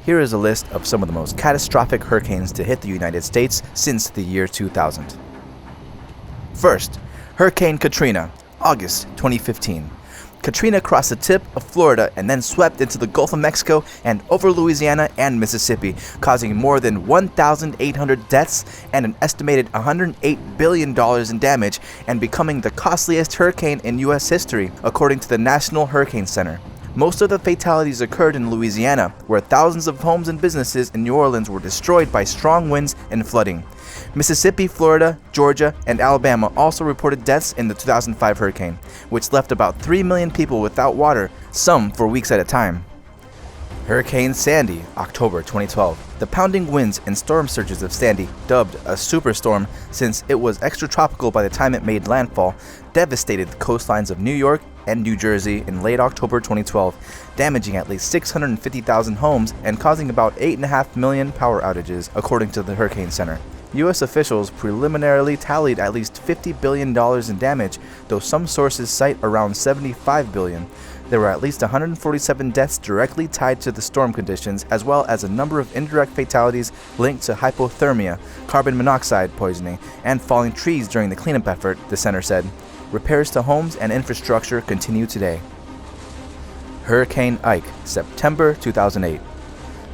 Here is a list of some of the most catastrophic hurricanes to hit the United States since the year 2000. First, Hurricane Katrina, August 2015. Katrina crossed the tip of Florida and then swept into the Gulf of Mexico and over Louisiana and Mississippi, causing more than 1,800 deaths and an estimated $108 billion in damage, and becoming the costliest hurricane in U.S. history, according to the National Hurricane Center. Most of the fatalities occurred in Louisiana, where thousands of homes and businesses in New Orleans were destroyed by strong winds and flooding. Mississippi, Florida, Georgia, and Alabama also reported deaths in the 2005 hurricane, which left about 3 million people without water, some for weeks at a time. Hurricane Sandy, October 2012. The pounding winds and storm surges of Sandy, dubbed a superstorm since it was extratropical by the time it made landfall, devastated the coastlines of New York and New Jersey in late October 2012, damaging at least 650,000 homes and causing about 8.5 million power outages, according to the Hurricane Center. U.S. officials preliminarily tallied at least $50 billion in damage, though some sources cite around $75 billion. There were at least 147 deaths directly tied to the storm conditions, as well as a number of indirect fatalities linked to hypothermia, carbon monoxide poisoning, and falling trees during the cleanup effort, the center said. Repairs to homes and infrastructure continue today. Hurricane Ike, September 2008.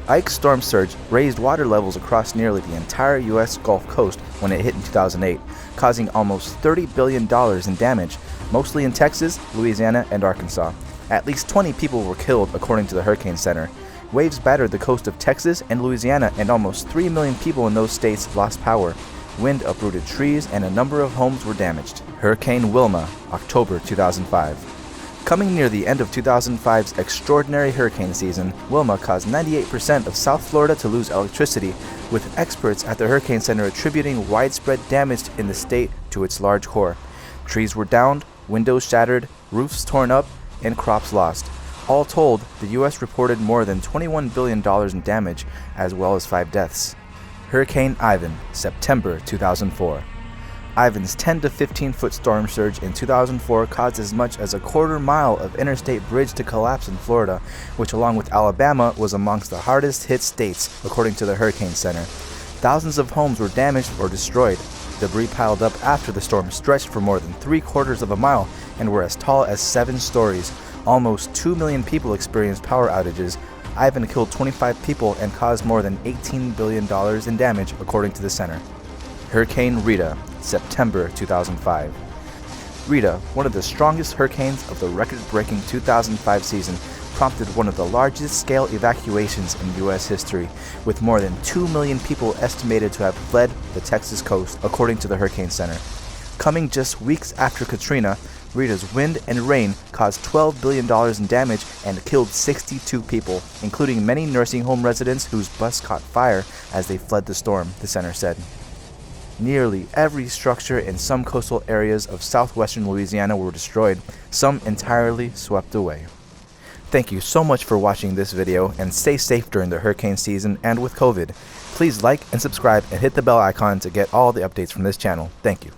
Ike's storm surge raised water levels across nearly the entire U.S. Gulf Coast when it hit in 2008, causing almost $30 billion in damage, mostly in Texas, Louisiana, and Arkansas. At least 20 people were killed, according to the Hurricane Center. Waves battered the coast of Texas and Louisiana, and almost 3 million people in those states lost power. Wind uprooted trees, and a number of homes were damaged. Hurricane Wilma, October 2005. Coming near the end of 2005's extraordinary hurricane season, Wilma caused 98% of South Florida to lose electricity, with experts at the Hurricane Center attributing widespread damage in the state to its large core. Trees were downed, windows shattered, roofs torn up, and crops lost. All told, the U.S. reported more than $21 billion in damage, as well as 5 deaths. Hurricane Ivan, September 2004. Ivan's 10 to 15 foot storm surge in 2004 caused as much as a quarter-mile of interstate bridge to collapse in Florida, which along with Alabama was amongst the hardest hit states, according to the Hurricane Center. Thousands of homes were damaged or destroyed. Debris piled up after the storm stretched for more than 3/4 of a mile and were as tall as 7 stories. Almost 2 million people experienced power outages. Ivan killed 25 people and caused more than $18 billion in damage, according to the center. Hurricane Rita, September 2005. Rita, one of the strongest hurricanes of the record-breaking 2005 season, prompted one of the largest-scale evacuations in U.S. history, with more than 2 million people estimated to have fled the Texas coast, according to the Hurricane Center. Coming just weeks after Katrina, Rita's wind and rain caused $12 billion in damage and killed 62 people, including many nursing home residents whose bus caught fire as they fled the storm, the center said. Nearly every structure in some coastal areas of southwestern Louisiana were destroyed, some entirely swept away. Thank you so much for watching this video, and stay safe during the hurricane season and with COVID. Please like and subscribe and hit the bell icon to get all the updates from this channel. Thank you.